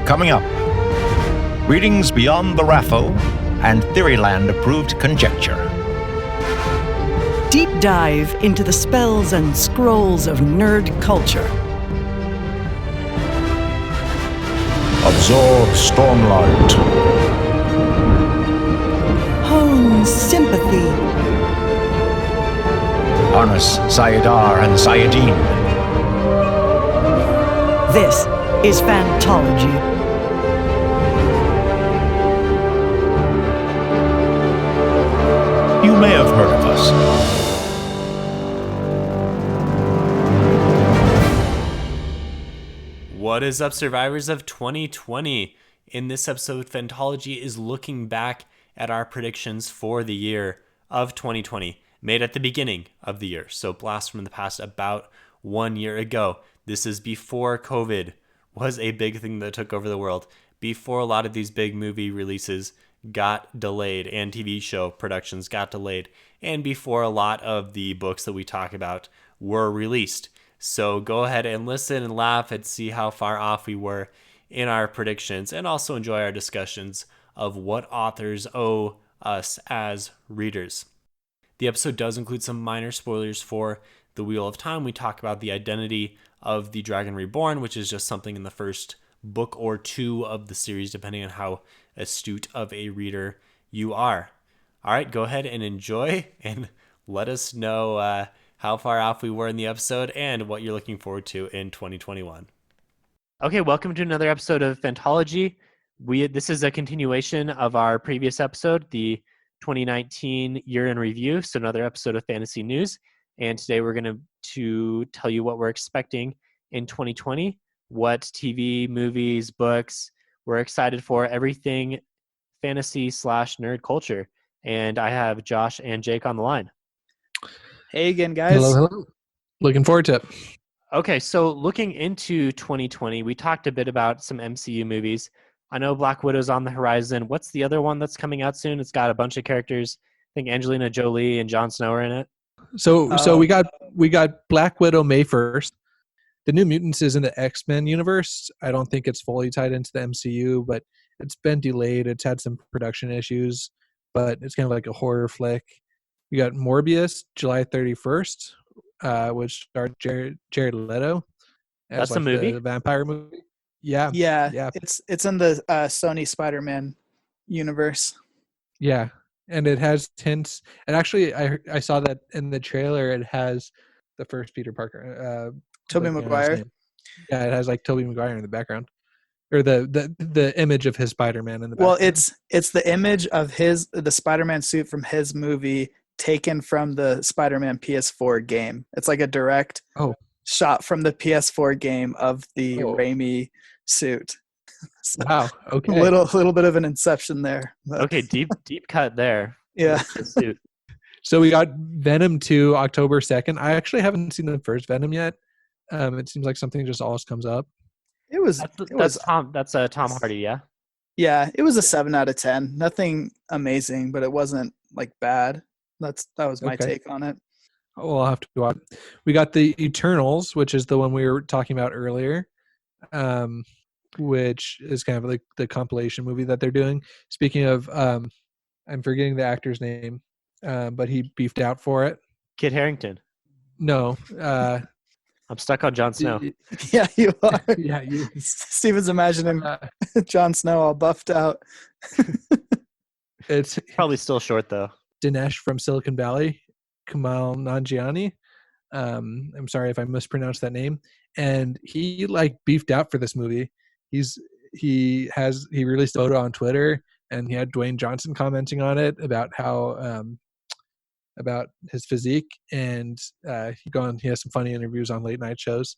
Coming up, readings beyond the raffle and Theoryland-approved conjecture. Deep dive into the spells and scrolls of nerd culture. Absorb Stormlight. Hone sympathy. Harness Sayadar and Sayadine. This is Phantology. You may have heard of us. What is up, survivors of 2020? In this episode, Phantology is looking back at our predictions for the year of 2020, made at the beginning of the year. So blast from the past about 1 year ago. This is before COVID was a big thing that took over the world, before a lot of these big movie releases got delayed and TV show productions got delayed, and before a lot of the books that we talk about were released. So go ahead and listen and laugh and see how far off we were in our predictions, and also enjoy our discussions of what authors owe us as readers. The episode does include some minor spoilers for The Wheel of Time. We talk about the identity of the Dragon Reborn, which is just something in the first book or two of the series, depending on how astute of a reader you are. All right, go ahead and enjoy and let us know how far off we were in the episode and what you're looking forward to in 2021. Okay, welcome to another episode of Phantology. This is a continuation of our previous episode, the 2019 year in review, so another episode of Fantasy News. And today we're going to tell you what we're expecting in 2020, what TV, movies, books we're excited for, everything fantasy/nerd culture. And I have Josh and Jake on the line. Hey again, guys. Hello. Looking forward to it. Okay, so looking into 2020, we talked a bit about some MCU movies. I know Black Widow's on the horizon. What's the other one that's coming out soon? It's got a bunch of characters. I think Angelina Jolie and Jon Snow are in it. So we got Black Widow May 1st. The New Mutants is in the X-Men universe. I don't think it's fully tied into the MCU, but it's been delayed. It's had some production issues, but it's kind of like a horror flick. We got Morbius, July 31st, which starred Jared Leto. That's a movie? The vampire movie. Yeah. It's in the Sony Spider-Man universe. Yeah, and it has hints. And actually, I saw that in the trailer. It has the first Peter Parker, Tobey Maguire. Yeah, it has like Tobey Maguire in the background, or the image of his Spider-Man in the background. Well, it's the image of the Spider-Man suit from his movie taken from the Spider-Man PS4 game. It's like a direct shot from the PS4 game of the Raimi suit. So, wow. Okay. A little bit of an inception there. But. Okay, deep cut there. Yeah. So we got Venom 2 October 2nd. I actually haven't seen the first Venom yet. It seems like something just always comes up. That's Tom Hardy, yeah? Yeah, it was a 7 out of 10. Nothing amazing, but it wasn't like bad. That was my take on it. Oh, I'll have to go out. We got the Eternals, which is the one we were talking about earlier, which is kind of like the compilation movie that they're doing. Speaking of, I'm forgetting the actor's name, but he beefed out for it. Kit Harington. No. I'm stuck on Jon Snow. Yeah, you are. Yeah, Steven's imagining Jon Snow all buffed out. It's probably still short though. Dinesh from Silicon Valley, Kamal Nanjiani. I'm sorry if I mispronounced that name. And he like beefed out for this movie. He released a photo on Twitter, and he had Dwayne Johnson commenting on it about how about his physique, and he has some funny interviews on late night shows.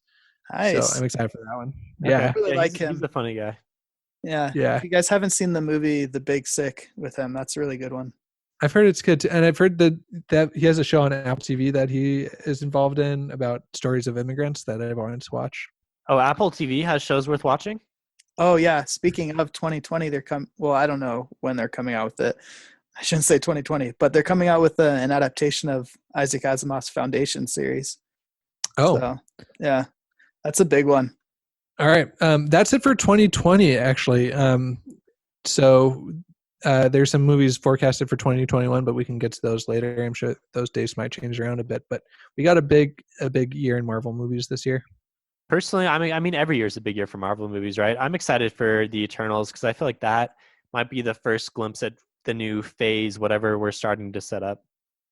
Nice. So I'm excited for that one. Okay. Yeah, I really like him. He's a funny guy. Yeah. If you guys haven't seen the movie The Big Sick with him, that's a really good one. I've heard it's good too, and I've heard that he has a show on Apple TV that he is involved in about stories of immigrants that I've wanted to watch. Oh, Apple TV has shows worth watching? Oh yeah. Speaking of 2020, well, I don't know when they're coming out with it. I shouldn't say 2020, but they're coming out with an adaptation of Isaac Asimov's Foundation series. Oh, so, yeah, that's a big one. All right. That's it for 2020, actually. So there's some movies forecasted for 2021, but we can get to those later. I'm sure those dates might change around a bit, but we got a big year in Marvel movies this year. Personally, I mean, every year is a big year for Marvel movies, right? I'm excited for the Eternals because I feel like that might be the first glimpse at the new phase, whatever we're starting to set up.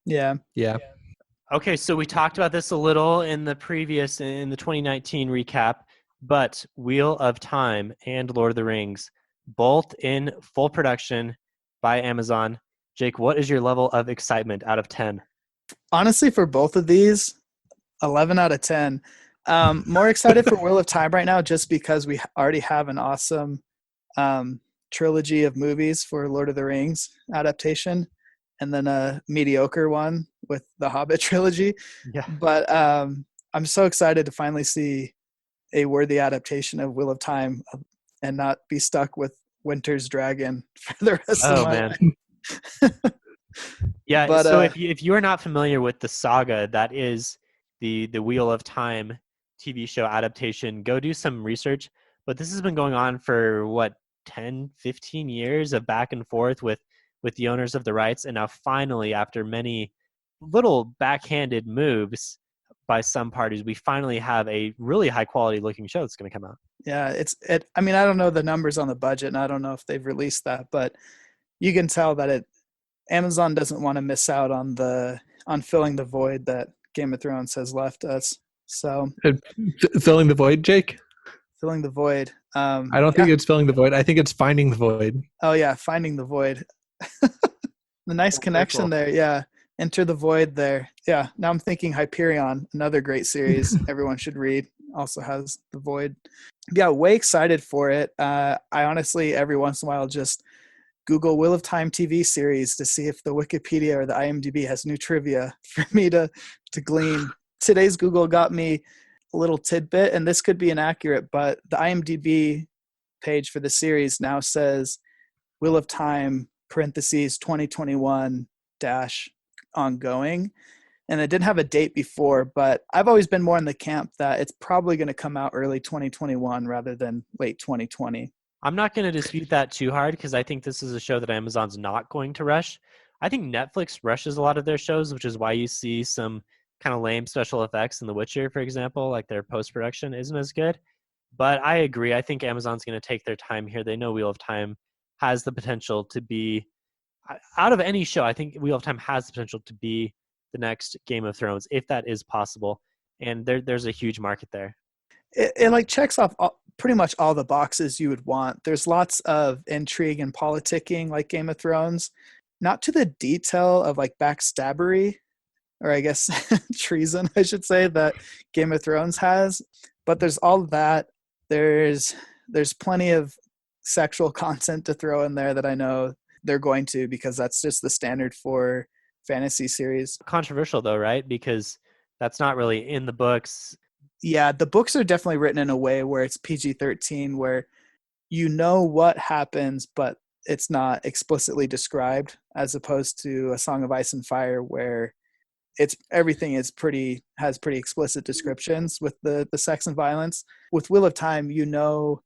Yeah. Okay, so we talked about this a little in the 2019 recap, but Wheel of Time and Lord of the Rings, both in full production by Amazon. Jake, what is your level of excitement out of 10? Honestly, for both of these, 11 out of 10. More excited for Wheel of Time right now just because we already have an awesome trilogy of movies for Lord of the Rings adaptation, and then a mediocre one with the Hobbit trilogy. Yeah. But I'm so excited to finally see a worthy adaptation of Wheel of Time and not be stuck with Winter's Dragon for the rest of my life. Yeah, but, so if you are not familiar with the saga that is the Wheel of Time TV show adaptation, go do some research. But this has been going on for, 10, 15 years of back and forth with the owners of the rights. And now finally, after many little backhanded moves by some parties, we finally have a really high quality looking show that's going to come out. Yeah, I mean, I don't know the numbers on the budget, and I don't know if they've released that, but you can tell that Amazon doesn't want to miss out on filling the void that Game of Thrones has left us. So filling the void, Jake? Filling the void. I don't think it's filling the void. I think it's finding the void. Oh yeah, finding the void. The nice connection there. Yeah. Enter the Void there. Yeah. Now I'm thinking Hyperion, another great series everyone should read. Also has the Void. Yeah, way excited for it. I honestly, every once in a while, just Google Wheel of Time TV series to see if the Wikipedia or the IMDb has new trivia for me to glean. Today's Google got me a little tidbit, and this could be inaccurate, but the IMDb page for the series now says Wheel of Time parentheses 2021 dash ongoing, and it didn't have a date before, but I've always been more in the camp that it's probably going to come out early 2021 rather than late 2020. I'm not going to dispute that too hard because I think this is a show that Amazon's not going to rush. I think Netflix rushes a lot of their shows, which is why you see some kind of lame special effects in The Witcher, for example, like their post-production isn't as good. But I agree. I think Amazon's going to take their time here. They know Wheel of Time has the potential to be, out of any show, I think Wheel of Time has the potential to be the next Game of Thrones, if that is possible. And there's a huge market there. It like checks off pretty much all the boxes you would want. There's lots of intrigue and politicking like Game of Thrones, not to the detail of like backstabbery, or I guess treason, I should say, that Game of Thrones has. But there's all of that. There's plenty of sexual content to throw in there that I know they're going to, because that's just the standard for fantasy series. Controversial though, right? Because that's not really in the books. Yeah, the books are definitely written in a way where it's PG-13, where you know what happens, but it's not explicitly described, as opposed to A Song of Ice and Fire, where everything has pretty explicit descriptions with the sex and violence. With Wheel of Time, you know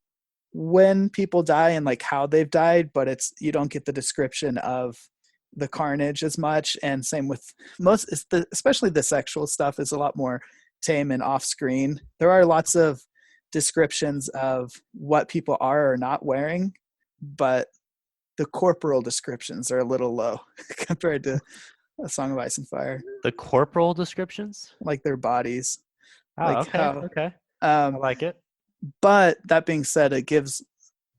when people die and like how they've died, but you don't get the description of the carnage as much. And same with especially the sexual stuff is a lot more tame and off screen. There are lots of descriptions of what people are or not wearing, but the corporal descriptions are a little low compared to A Song of Ice and Fire. The corporal descriptions? Like their bodies. Oh, like okay. I like it. But that being said, it gives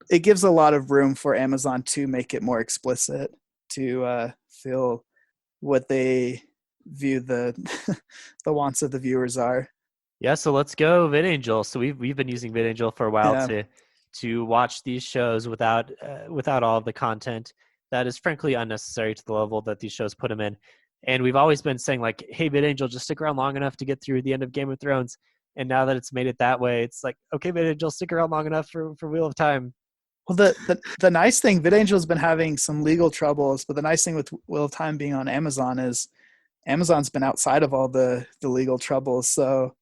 a lot of room for Amazon to make it more explicit, to feel what they view the the wants of the viewers are. Yeah, so let's go VidAngel. So we've been using VidAngel for a while to watch these shows without all of the content that is frankly unnecessary to the level that these shows put them in. And we've always been saying like, hey, VidAngel, just stick around long enough to get through the end of Game of Thrones. And now that it's made it that way, it's like, okay, VidAngel, stick around long enough for Wheel of Time. Well, the nice thing, VidAngel's been having some legal troubles, but the nice thing with Wheel of Time being on Amazon is Amazon's been outside of all the legal troubles. So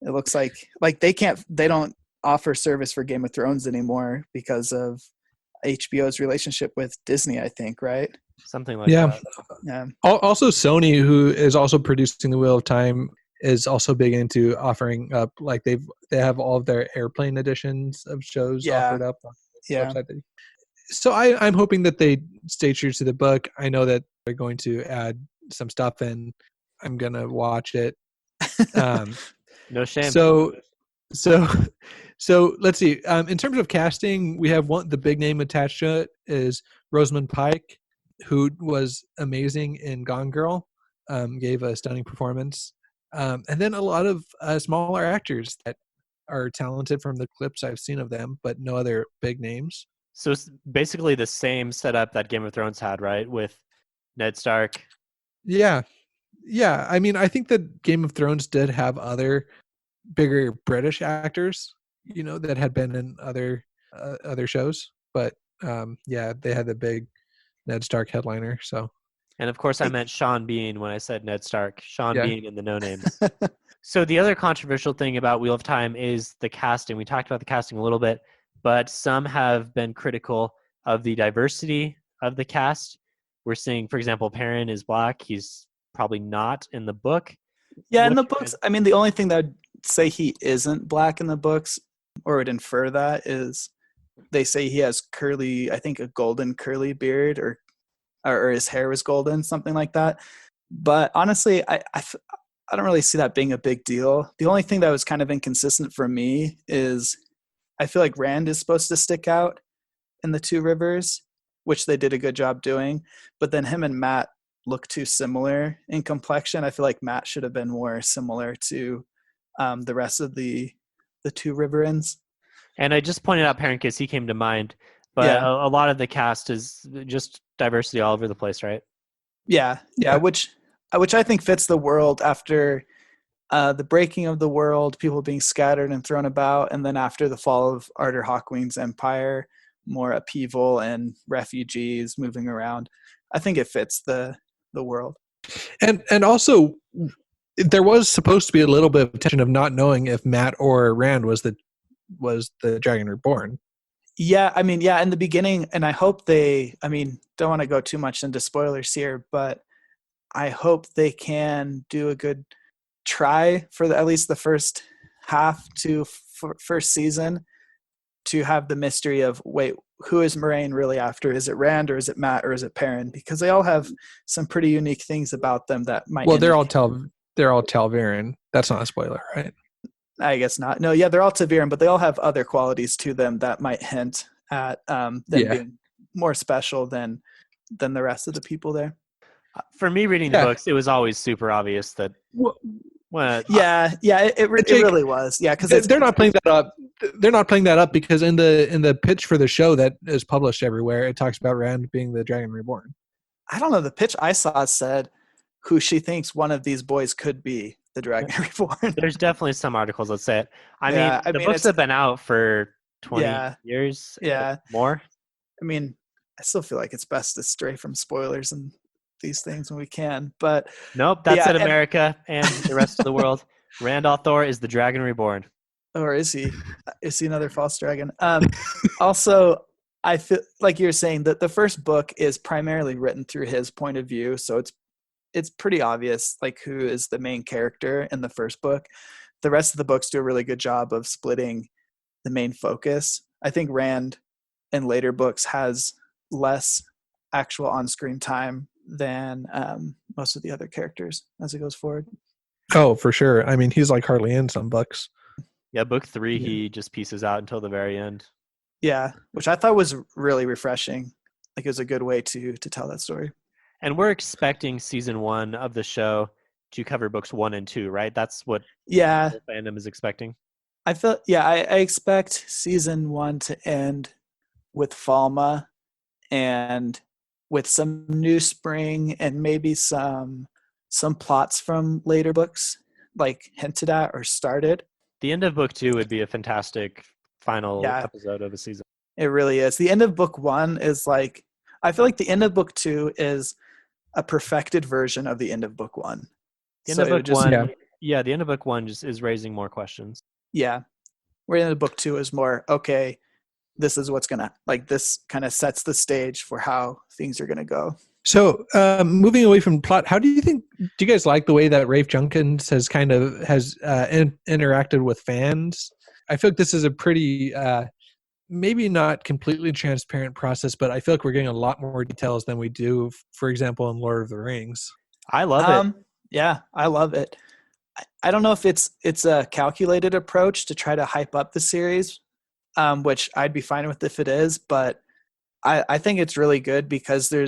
it looks like they don't offer service for Game of Thrones anymore because of HBO's relationship with Disney, I think, right? Something like Yeah. that. Yeah. Also, Sony, who is also producing The Wheel of Time, is also big into offering up, like they have all of their airplane editions of shows offered up on the Yeah. website. So I'm hoping that they stay true to the book. I know that they're going to add some stuff in. I'm gonna watch it. No shame. So let's see. In terms of casting, we have the big name attached to it is Rosamund Pike, who was amazing in Gone Girl, gave a stunning performance, and then a lot of smaller actors that are talented from the clips I've seen of them, but no other big names. So it's basically the same setup that Game of Thrones had, right? With Ned Stark. Yeah. I mean, I think that Game of Thrones did have other bigger British actors, that had been in other shows, but they had the big Ned Stark headliner. So, and of course, I meant Sean Bean when I said Ned Stark. Sean Bean in the no names. So the other controversial thing about Wheel of Time is the casting. We talked about the casting a little bit, but some have been critical of the diversity of the cast. We're seeing, for example, Perrin is black. He's probably not in the book. Yeah, in the books, I mean, the only thing that I'd say he isn't black in the books, or would infer that, is they say he has curly, I think a golden curly beard, or his hair was golden, something like that. But honestly, I don't really see that being a big deal. The only thing that was kind of inconsistent for me is I feel like Rand is supposed to stick out in the Two Rivers, which they did a good job doing. But then him and Matt look too similar in complexion. I feel like Matt should have been more similar to the rest of the Two Riverins. And I just pointed out Perrin because he came to mind. But a lot of the cast is just diversity all over the place, right? Yeah, which I think fits the world after the breaking of the world, people being scattered and thrown about, and then after the fall of Arthur Hawkwing's empire, more upheaval and refugees moving around. I think it fits the world. And also, there was supposed to be a little bit of tension of not knowing if Matt or Rand was the Dragon Reborn. Yeah, I mean, in the beginning, and I hope don't want to go too much into spoilers here, but I hope they can do a good try for at least the first half to first season to have the mystery of, wait, who is Moraine really after? Is it Rand, or is it Matt, or is it Perrin? Because they all have some pretty unique things about them that might. Well, they're all Tal'Viren. That's not a spoiler, right? I guess not. No, yeah, they're all Ta'Viren, but they all have other qualities to them that might hint at them being more special than the rest of the people there. For me, reading the books, it was always super obvious that. It really was. Yeah, because they're not playing that up. They're not playing that up because in the pitch for the show that is published everywhere, it talks about Rand being the Dragon Reborn. I don't know. The pitch I saw said who she thinks one of these boys could be the Dragon Reborn. There's definitely some articles that say it. I mean, the books have been out for 20 years. More. I mean, I still feel like it's best to stray from spoilers and these things when we can, but nope, that's in America and the rest of the world. Rand al'Thor is the Dragon Reborn. Or is he? Is he another false dragon? Also, I feel like you're saying that the first book is primarily written through his point of view, so it's pretty obvious like who is the main character in the first book. The rest of the books do a really good job of splitting the main focus. I think Rand in later books has less actual on-screen time than most of the other characters as it goes forward. Oh, for sure. I mean, he's like hardly in some books. Yeah, book 3, he just pieces out until the very end. Yeah, which I thought was really refreshing. Like it was a good way to tell that story. And we're expecting season 1 of the show to cover books 1 and 2, right? That's what the fandom is expecting. I expect season 1 to end with Falma and with some new spring and maybe some plots from later books like hinted at or started. The end of book 2 would be a fantastic final episode of a season. It really is. The end of book 1 is like, I feel like the end of book 2 is a perfected version of the end of book 1. The end of book 1, the end of book 1 just is raising more questions. Yeah. Where in the book 2 is more, okay, this is what's gonna, like, this kind of sets the stage for how things are gonna go. So, moving away from plot, do you guys like the way that Rafe Jenkins has interacted with fans? I feel like this is a pretty, maybe not completely transparent process, but I feel like we're getting a lot more details than we do, for example, in Lord of the Rings. I love it. Yeah, I love it. I don't know if it's a calculated approach to try to hype up the series, which I'd be fine with if it is, but I think it's really good because there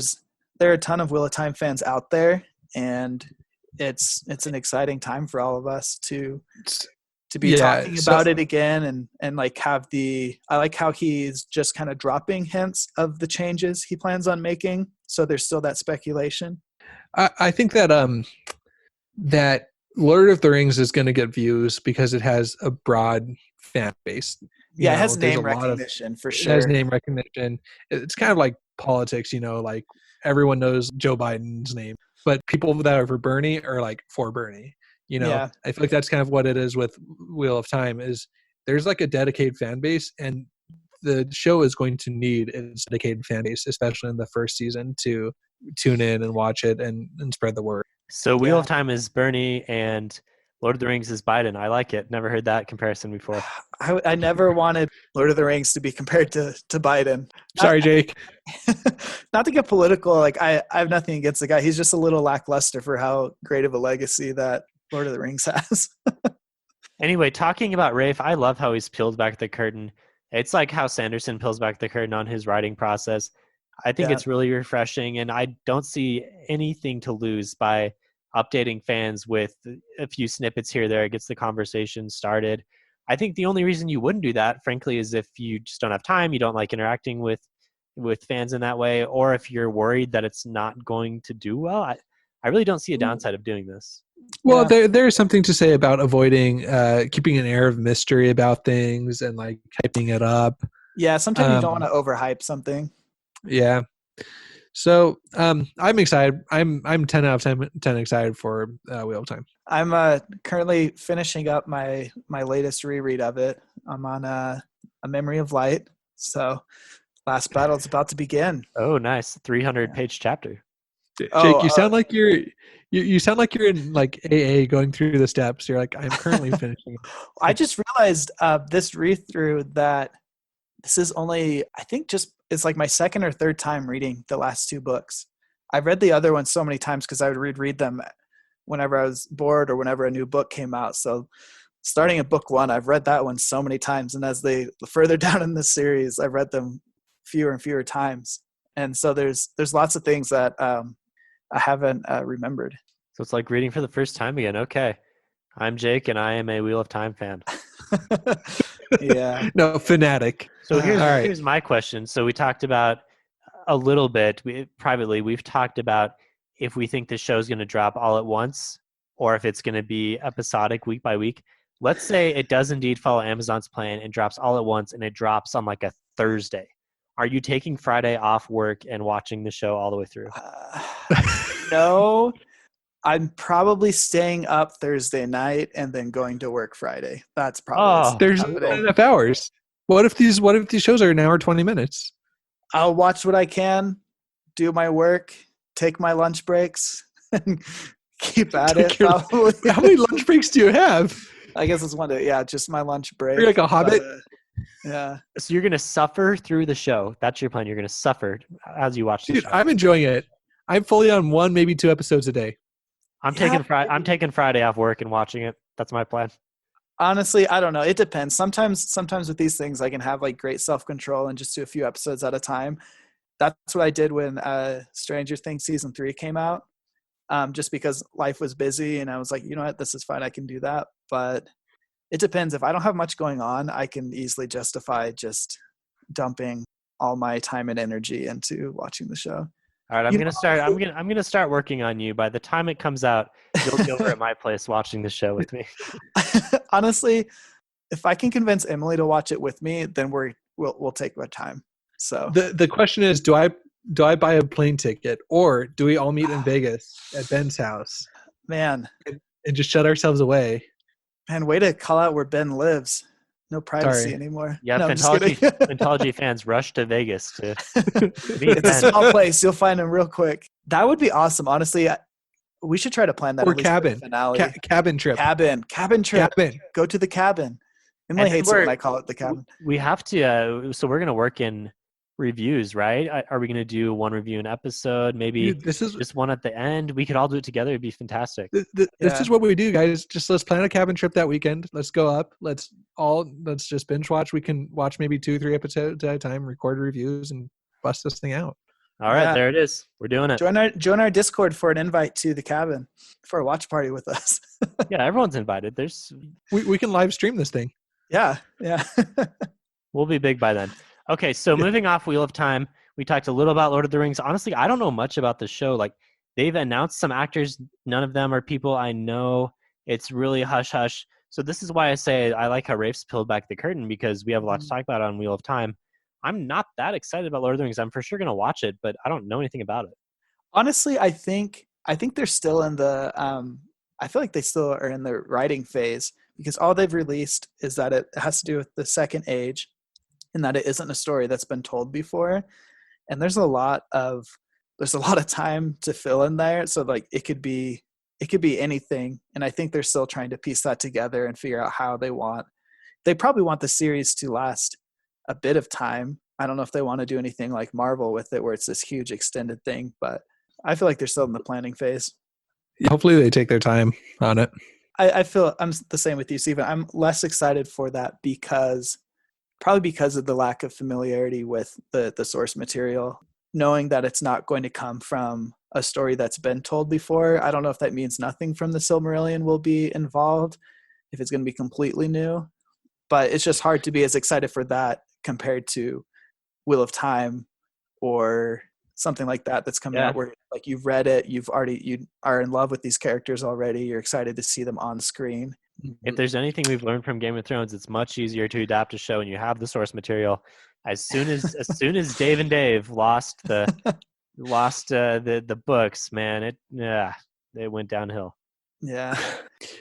are a ton of Wheel of Time fans out there, and it's an exciting time for all of us to be talking about it again and like have I like how he's just kind of dropping hints of the changes he plans on making. So there's still that speculation. I think that that Lord of the Rings is going to get views because it has a broad fan base. It has name recognition for sure. It has name recognition. It's kind of like politics, like everyone knows Joe Biden's name, but people that are for Bernie are like for Bernie. I feel like that's kind of what it is with Wheel of Time. Is there's like a dedicated fan base, and the show is going to need its dedicated fan base, especially in the first season, to tune in and watch it and spread the word. So Wheel of Time is Bernie and Lord of the Rings is Biden. I like it. Never heard that comparison before. I never wanted Lord of the Rings to be compared to Biden. Sorry, Jake. Not to get political, like I have nothing against the guy. He's just a little lackluster for how great of a legacy that Lord of the Rings has. Anyway, talking about Rafe, I love how he's peeled back the curtain. It's like how Sanderson peels back the curtain on his writing process. I think it's really refreshing, and I don't see anything to lose by updating fans with a few snippets here or there. It gets the conversation started. I think the only reason you wouldn't do that, frankly, is if you just don't have time, you don't like interacting with fans in that way, or if you're worried that it's not going to do well. I really don't see a downside of doing this. Well, there is something to say about avoiding keeping an air of mystery about things and like hyping it up. Yeah, sometimes you don't want to overhype something. Yeah. So I'm excited. I'm 10 out of 10 excited for Wheel of Time. I'm currently finishing up my latest reread of it. I'm on A Memory of Light. So last battle's about to begin. Oh, nice. 300-page chapter. Jake, you sound like you sound like you're in like AA going through the steps. You're like, I'm currently finishing. I just realized this read through that this is only, I think it's like my second or third time reading the last 2 books. I've read the other ones so many times because I would reread them whenever I was bored or whenever a new book came out. So starting at book 1, I've read that one so many times. And as the further down in the series, I've read them fewer and fewer times. And so there's lots of things that I haven't remembered. So it's like reading for the first time again. Okay. I'm Jake, and I am a Wheel of Time fan. Yeah. No, fanatic. So here's my question. So we talked about a little bit privately. We've talked about if we think the show is going to drop all at once or if it's going to be episodic week by week. Let's say it does indeed follow Amazon's plan and drops all at once, and it drops on like a Thursday. Are you taking Friday off work and watching the show all the way through? No. I'm probably staying up Thursday night and then going to work Friday. That's probably there's not enough hours. What if these shows are an hour 20 minutes? I'll watch what I can, do my work, take my lunch breaks, and keep at it. Probably. How many lunch breaks do you have? I guess it's one day. Yeah, just my lunch break. You're like a hobbit. Yeah. So you're gonna suffer through the show. That's your plan. You're gonna suffer as you watch the show. I'm enjoying it. I'm fully on 1, maybe 2 episodes a day. I'm taking Friday off work and watching it. That's my plan. Honestly, I don't know. It depends. Sometimes with these things, I can have like great self-control and just do a few episodes at a time. That's what I did when Stranger Things season 3 came out. Just because life was busy and I was like, you know what, this is fine. I can do that. But it depends. If I don't have much going on, I can easily justify just dumping all my time and energy into watching the show. All right, I'm gonna start working on you. By the time it comes out, you'll be over at my place watching the show with me. Honestly, if I can convince Emily to watch it with me, then we'll take our time. So the question is, do I buy a plane ticket, or do we all meet in Vegas at Ben's house? Man, and just shut ourselves away. Man, way to call out where Ben lives. No privacy Sorry. anymore. Yeah, no, I'm just kidding. Phantology fans rush to Vegas to meet It's a Ben. small place. You'll find them real quick. That would be awesome. Honestly, we should try to plan that. Or at least for the cabin. finale. Cabin trip. Cabin trip. Cabin. Go to the cabin. Emily And then hates it when I call it the cabin. We have to. So we're gonna work in reviews, right? Are we gonna do one review an episode? Maybe Dude, this is just one at the end. We could all do it together. It'd be fantastic. This is what we do, guys. Just let's plan a cabin trip that weekend. Let's go up. Let's just binge watch. We can watch maybe 2-3 episodes at a time, record reviews, and bust this thing out. All right, there it is. We're doing it. Join our Discord for an invite to the cabin for a watch party with us. Yeah, everyone's invited. We can live stream this thing. Yeah. We'll be big by then. Okay, so moving off Wheel of Time, we talked a little about Lord of the Rings. Honestly, I don't know much about the show. Like, they've announced some actors. None of them are people I know. It's really hush-hush. So this is why I say I like how Rafe's peeled back the curtain, because we have a lot to talk about on Wheel of Time. I'm not that excited about Lord of the Rings. I'm for sure going to watch it, but I don't know anything about it. Honestly, I think they're still in the I feel like they still are in the writing phase, because all they've released is that it has to do with the Second Age, and that it isn't a story that's been told before. And there's a lot of time to fill in there. So like it could be anything. And I think they're still trying to piece that together and figure out how they probably want the series to last a bit of time. I don't know if they want to do anything like Marvel with it, where it's this huge extended thing, but I feel like they're still in the planning phase. Hopefully they take their time on it. I feel I'm the same with you, Stephen. I'm less excited for that probably because of the lack of familiarity with the source material, knowing that it's not going to come from a story that's been told before. I don't know if that means nothing from the Silmarillion will be involved, if it's going to be completely new, but it's just hard to be as excited for that compared to Wheel of Time or something like that that's coming out where like you've read it, you are in love with these characters already, you're excited to see them on screen. If there's anything we've learned from Game of Thrones, it's much easier to adapt a show when you have the source material. As soon as Dave and Dave lost the books, man, it went downhill. Yeah.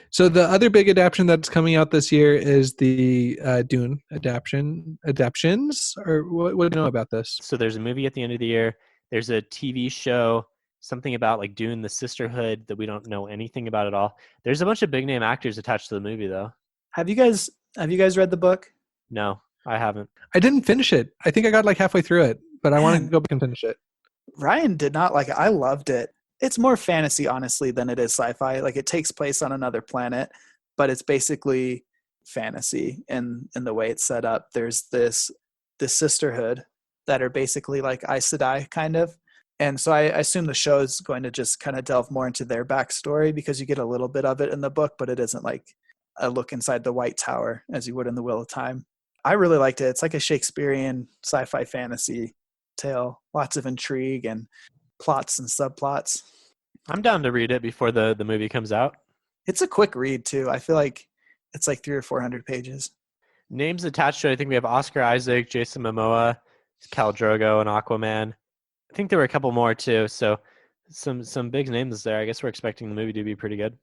So the other big adaptation that's coming out this year is the Dune adaptions, or what do you know about this? So there's a movie at the end of the year. There's a TV show, something about like Dune, the Sisterhood, that we don't know anything about at all. There's a bunch of big name actors attached to the movie, though. Have you guys read the book? No, I haven't. I didn't finish it. I think I got like halfway through it, but I want to go back and finish it. Ryan did not like it. I loved it. It's more fantasy, honestly, than it is sci-fi. Like, it takes place on another planet, but it's basically fantasy in the way it's set up. There's this sisterhood that are basically like Aes Sedai, kind of. And so I assume the show is going to just kind of delve more into their backstory, because you get a little bit of it in the book, but it isn't like a look inside the White Tower as you would in The Wheel of Time. I really liked it. It's like a Shakespearean sci-fi fantasy tale. Lots of intrigue and plots and subplots. I'm down to read it before the movie comes out. It's a quick read too. I feel like it's like 300 or 400 pages. Names attached to it, I think we have Oscar Isaac, Jason Momoa, Khal Drogo, and Aquaman. I think there were a couple more too, so some big names there. I guess we're expecting the movie to be pretty good.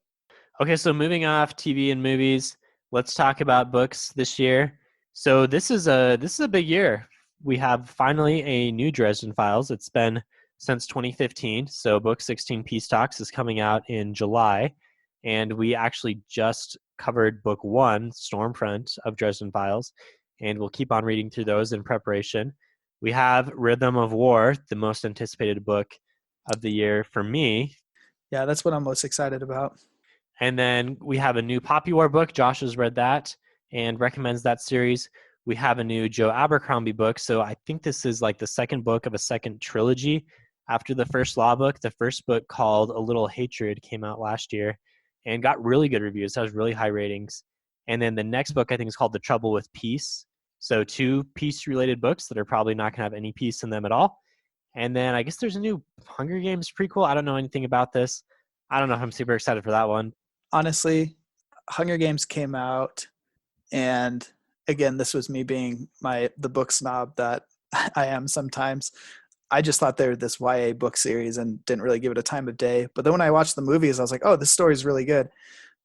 Okay, so moving off TV and movies, let's talk about books this year. So this is a big year. We have finally a new Dresden Files. It's been since 2015. So book 16 Peace Talks is coming out in July, and we actually just covered book 1, Stormfront of Dresden Files, and we'll keep on reading through those in preparation. We have Rhythm of War, the most anticipated book of the year for me. Yeah, that's what I'm most excited about. And then we have a new Poppy War book. Josh has read that and recommends that series. We have a new Joe Abercrombie book. So I think this is like the second book of a second trilogy after the first Law book. The first book, called A Little Hatred, came out last year and got really good reviews. It has really high ratings. And then the next book, I think, is called The Trouble with Peace. So 2 peace-related books that are probably not going to have any peace in them at all. And then I guess there's a new Hunger Games prequel. I don't know anything about this. I don't know if I'm super excited for that one. Honestly, Hunger Games came out, and again, this was me being the book snob that I am sometimes. I just thought they were this YA book series and didn't really give it a time of day. But then when I watched the movies, I was like, oh, this story is really good.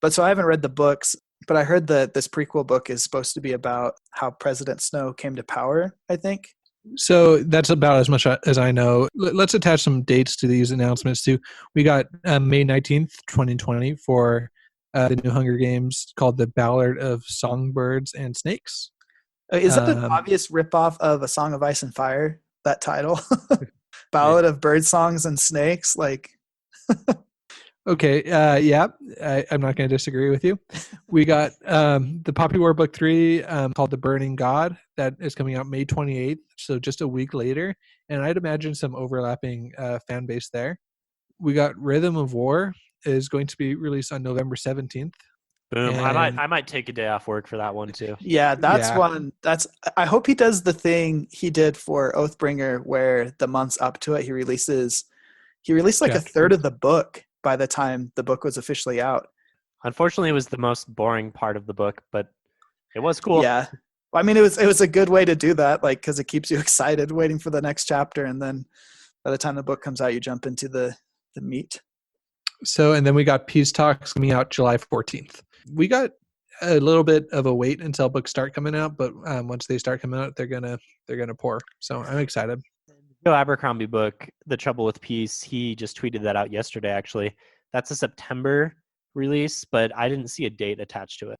But so I haven't read the books. But I heard that this prequel book is supposed to be about how President Snow came to power, I think. So that's about as much as I know. Let's attach some dates to these announcements too. We got May 19th, 2020 for the new Hunger Games called The Ballad of Songbirds and Snakes. Is that an obvious ripoff of A Song of Ice and Fire, that title? Ballad of Bird Songs and Snakes? Like... Okay, yeah, I'm not going to disagree with you. We got the Poppy War Book 3 called The Burning God that is coming out May 28th, so just a week later. And I'd imagine some overlapping fan base there. We got Rhythm of War is going to be released on November 17th. Boom! I might take a day off work for that one too. Yeah, that's one. I hope he does the thing he did for Oathbringer, where the months up to it he released like a third of the book by the time the book was officially out. Unfortunately, it was the most boring part of the book, but it was cool. Yeah. I mean, it was a good way to do that, like, because it keeps you excited waiting for the next chapter, and then by the time the book comes out, you jump into the meat. So, and then we got Peace Talks coming out July 14th. We got a little bit of a wait until books start coming out, but once they start coming out, they're gonna pour. So I'm excited. Joe Abercrombie book, The Trouble with Peace, he just tweeted that out yesterday, actually. That's a September release, but I didn't see a date attached to it.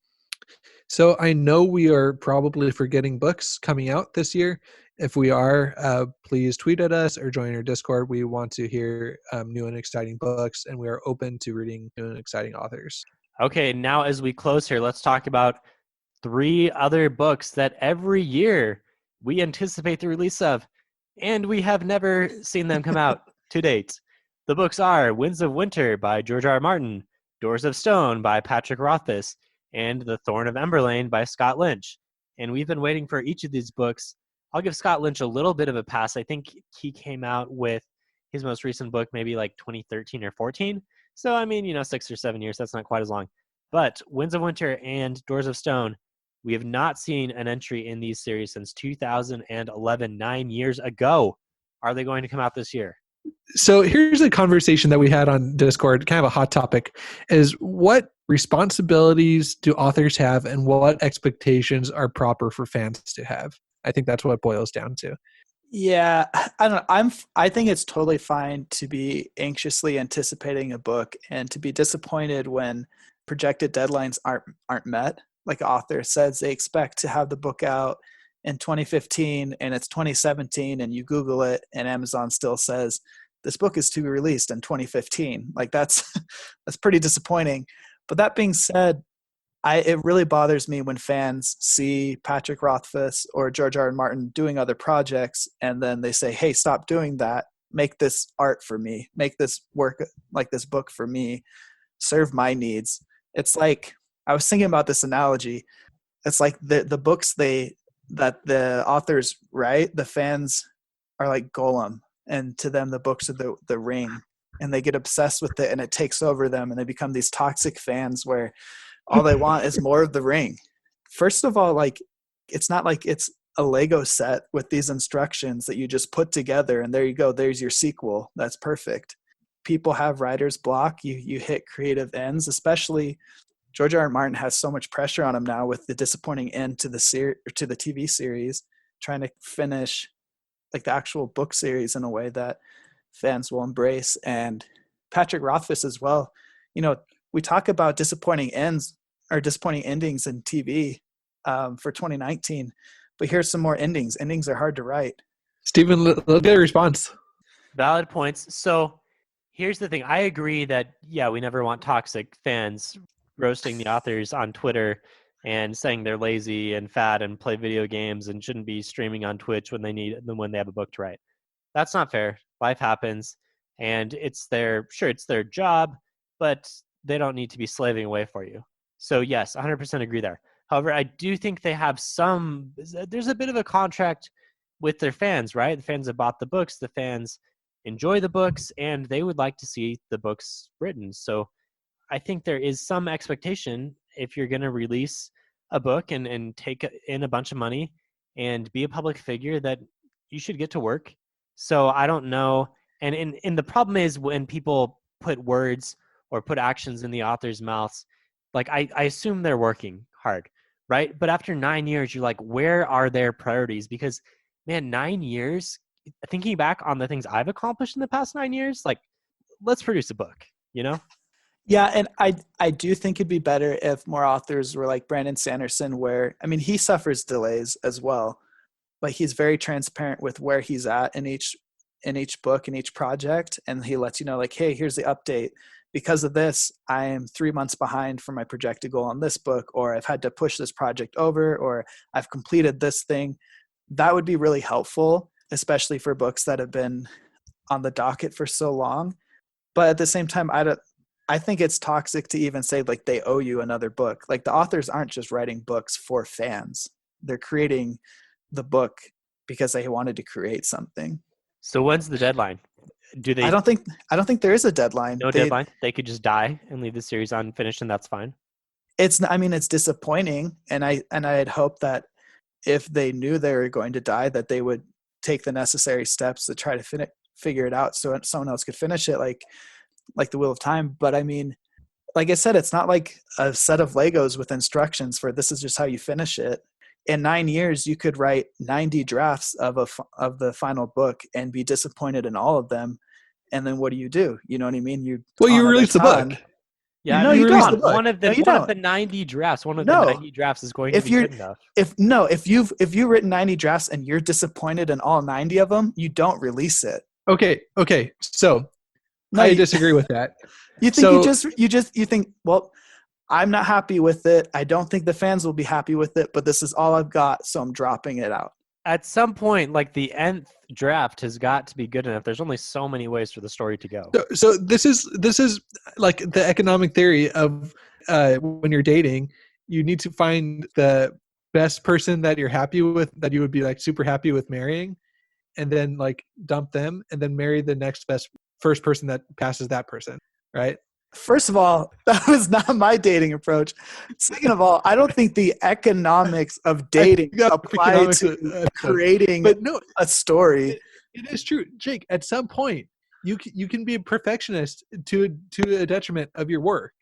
So I know we are probably forgetting books coming out this year. If we are, please tweet at us or join our Discord. We want to hear new and exciting books, and we are open to reading new and exciting authors. Okay, now as we close here, let's talk about 3 other books that every year we anticipate the release of, and we have never seen them come out to date. The books are Winds of Winter by George R. R. Martin, Doors of Stone by Patrick Rothfuss, and The Thorn of Emberlane by Scott Lynch. And we've been waiting for each of these books. I'll give Scott Lynch a little bit of a pass. I think he came out with his most recent book maybe like 2013 or 14. So, I mean, 6 or 7 years, that's not quite as long. But Winds of Winter and Doors of Stone, we have not seen an entry in these series since 2011, 9 years ago. Are they going to come out this year? So here's a conversation that we had on Discord, kind of a hot topic, is what responsibilities do authors have and what expectations are proper for fans to have? I think that's what it boils down to. Yeah, I don't know. I think it's totally fine to be anxiously anticipating a book and to be disappointed when projected deadlines aren't met. Like an author says they expect to have the book out in 2015 and it's 2017 and you Google it and Amazon still says this book is to be released in 2015. Like that's pretty disappointing. But that being said, it really bothers me when fans see Patrick Rothfuss or George R. R. Martin doing other projects and then they say, hey, stop doing that. Make this art for me. Make this work like this book for me. Serve my needs. It's like, I was thinking about this analogy. It's like the books that the authors write, the fans are like Golem, and to them the books are the ring, and they get obsessed with it and it takes over them and they become these toxic fans where all they want is more of the ring. First of all, like, it's not like it's a Lego set with these instructions that you just put together and there you go, there's your sequel. That's perfect. People have writer's block. You hit creative ends, especially George R. R. Martin has so much pressure on him now with the disappointing end to the TV series, trying to finish like the actual book series in a way that fans will embrace. And Patrick Rothfuss as well. We talk about disappointing ends or disappointing endings in TV for 2019, but here's some more endings. Endings are hard to write. Stephen, let's get a response. Valid points. So here's the thing. I agree that, yeah, we never want toxic fans roasting the authors on Twitter and saying they're lazy and fat and play video games and shouldn't be streaming on Twitch when they have a book to write. That's not fair. Life happens, and it's their job, but they don't need to be slaving away for you. So yes, 100% agree there. However, I do think they have there's a bit of a contract with their fans, right? The fans have bought the books, the fans enjoy the books, and they would like to see the books written. So I think there is some expectation if you're going to release a book and take in a bunch of money and be a public figure that you should get to work. So I don't know. And the problem is when people put words or put actions in the author's mouths, Like I assume they're working hard, right? But after 9 years, you're like, where are their priorities? Because man, 9 years, thinking back on the things I've accomplished in the past 9 years, like let's produce a book, you know? Yeah, and I do think it'd be better if more authors were like Brandon Sanderson, where I mean he suffers delays as well, but he's very transparent with where he's at in each book, in each project, and he lets you know like, hey, here's the update. Because of this, I am 3 months behind for my projected goal on this book, or I've had to push this project over, or I've completed this thing. That would be really helpful, especially for books that have been on the docket for so long. But at the same time, I think it's toxic to even say like they owe you another book. Like the authors aren't just writing books for fans. They're creating the book because they wanted to create something. So when's the deadline? Do they? I don't think there is a deadline. No deadline. They could just die and leave the series unfinished, and that's fine. It's disappointing, and I had hoped that if they knew they were going to die, that they would take the necessary steps to try to figure it out so someone else could finish it, like the Wheel of Time. But I mean, like I said, it's not like a set of Legos with instructions for this is just how you finish it. In 9 years, you could write 90 drafts of the final book and be disappointed in all of them. And then what do? You know what I mean? You release the book. Yeah, no, you don't. One of the 90 drafts. One of the 90 drafts is going to be good enough. If you've written 90 drafts and you're disappointed in all 90 of them, you don't release it. Okay. So I disagree with that. You think you think, well, I'm not happy with it. I don't think the fans will be happy with it, but this is all I've got, so I'm dropping it out. At some point, like the nth draft has got to be good enough. There's only so many ways for the story to go. So this is like the economic theory of when you're dating, you need to find the best person that you're happy with, that you would be like super happy with marrying, and then like dump them and then marry the next best first person that passes that person, right? First of all, that was not my dating approach. Second of all, I don't think the economics of dating apply to creating a story. It is true, Jake. At some point, you can be a perfectionist to a detriment of your work.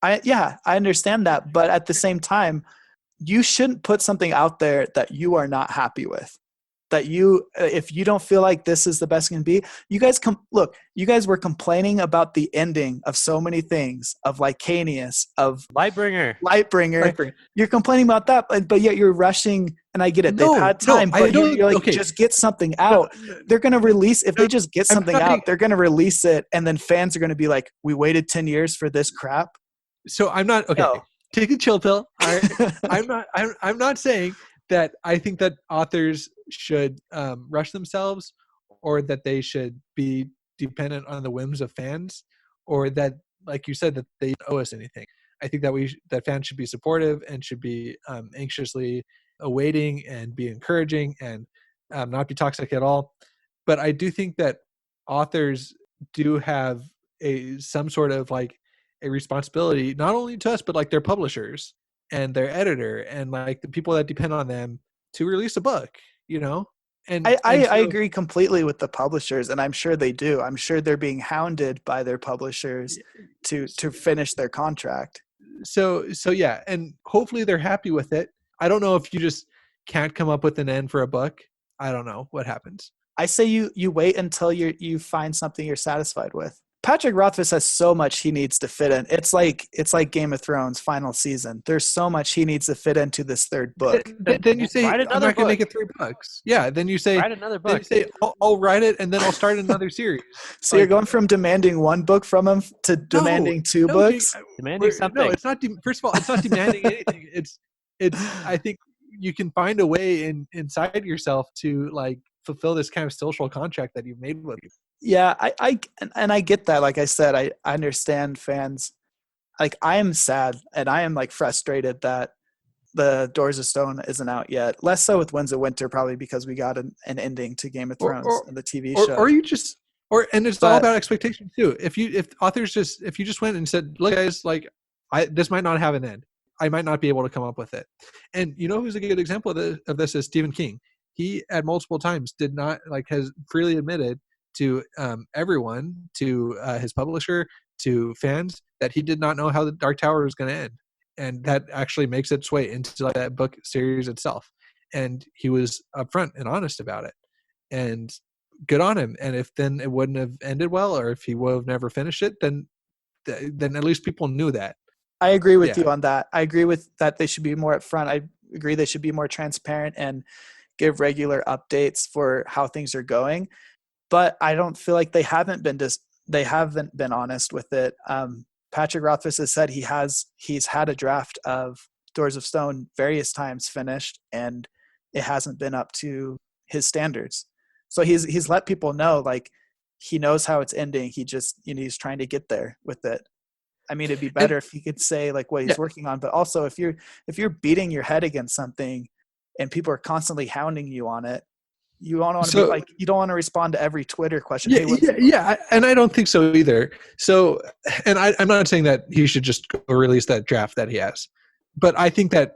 I understand that, but at the same time, you shouldn't put something out there that you are not happy with. That if you don't feel like this is the best it can be, you guys were complaining about the ending of so many things, of Lycanius, of Lightbringer. You're complaining about that, but yet you're rushing, and I get it. They've had time, but you're like, just get something out. They're going to release, if they just get something out, they're going to release it, and then fans are going to be like, we waited 10 years for this crap. So I'm not, okay, no. Take a chill pill. All right? I'm not saying that I think that authors should rush themselves, or that they should be dependent on the whims of fans, or that, like you said, that they owe us anything. I think that fans should be supportive and should be anxiously awaiting and be encouraging and not be toxic at all. But I do think that authors do have some sort of like a responsibility, not only to us, but like their publishers and their editor and like the people that depend on them to release a book, you know? And I agree completely with the publishers, and I'm sure they do. I'm sure they're being hounded by their publishers to finish their contract. So yeah, and hopefully they're happy with it. I don't know if you just can't come up with an end for a book. I don't know what happens. I say you wait until you find something you're satisfied with. Patrick Rothfuss has so much he needs to fit in. It's like Game of Thrones final season. There's so much he needs to fit into this third book. Then you say, I'm not going to make it 3 books. Yeah, then you say, write another book. Then you say, I'll write it and then I'll start another series. So you're going from demanding 1 book from him to demanding 2 books? Demanding something. No, it's not. First of all, it's not demanding anything. It's. I think you can find a way inside yourself to like fulfill this kind of social contract that you've made with you. Yeah, I get that. Like I said, I understand fans. Like I am sad and I am like frustrated that the Doors of Stone isn't out yet. Less so with Winds of Winter, probably because we got an ending to Game of Thrones and the TV show. And it's all about expectation too. If you just went and said, look guys, like this might not have an end. I might not be able to come up with it. And you know who's a good example of this is Stephen King. He at multiple times has freely admitted to everyone, to his publisher, to fans, that he did not know how the Dark Tower was going to end. and that actually makes its way into like that book series itself. And he was upfront and honest about it, and good on him. And if then it wouldn't have ended well, or if he would have never finished it, then at least people knew that. I agree with you on that. I agree with that. They should be more upfront. I agree they should be more transparent and give regular updates for how things are going. But I don't feel like they haven't been honest with it. Patrick Rothfuss has said he's had a draft of Doors of Stone various times finished, and it hasn't been up to his standards. So he's let people know, like, he knows how it's ending. He just, he's trying to get there with it. I mean, it'd be better if he could say like what he's working on, but also if you're beating your head against something and people are constantly hounding you on it, you don't want to be like, you don't want to respond to every Twitter question. And I don't think so either. So, and I'm not saying that he should just release that draft that he has, but I think that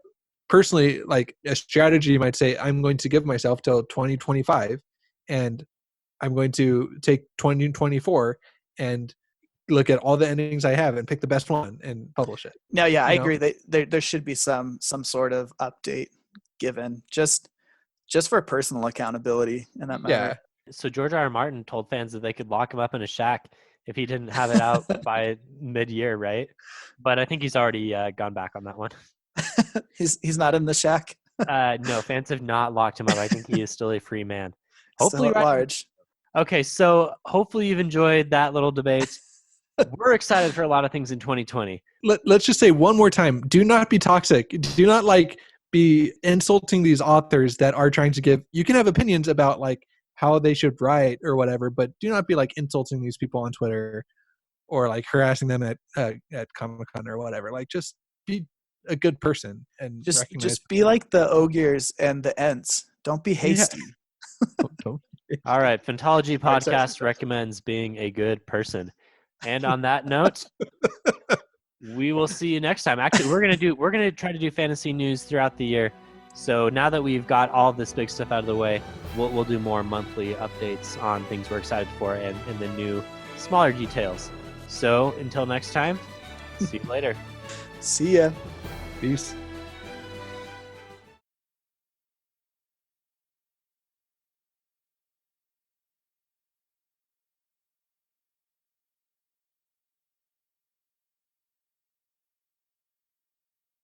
personally, like a strategy, you might say, I'm going to give myself till 2025, and I'm going to take 2024 and look at all the endings I have and pick the best one and publish it. No, yeah, I agree. There should be some sort of update given just for personal accountability in that matter. Yeah. So George R.R. Martin told fans that they could lock him up in a shack if he didn't have it out by mid-year, right? But I think he's already gone back on that one. He's not in the shack. No, fans have not locked him up. I think he is still a free man. Hopefully still at large. Okay, so hopefully you've enjoyed that little debate. We're excited for a lot of things in 2020. Let's just say one more time, do not be toxic. Do not be insulting these authors that are trying to give, you can have opinions about like how they should write or whatever, but do not be like insulting these people on Twitter or like harassing them at Comic-Con or whatever. Like just be a good person and just be like the Ogiers and the Ents. Don't be hasty. Don't. All right, Phantology Podcast recommends being a good person. And on that note, we will see you next time. Actually, we're gonna try to do fantasy news throughout the year. So now that we've got all this big stuff out of the way, we'll do more monthly updates on things we're excited for and the new smaller details. So until next time, see you later. See ya. Peace.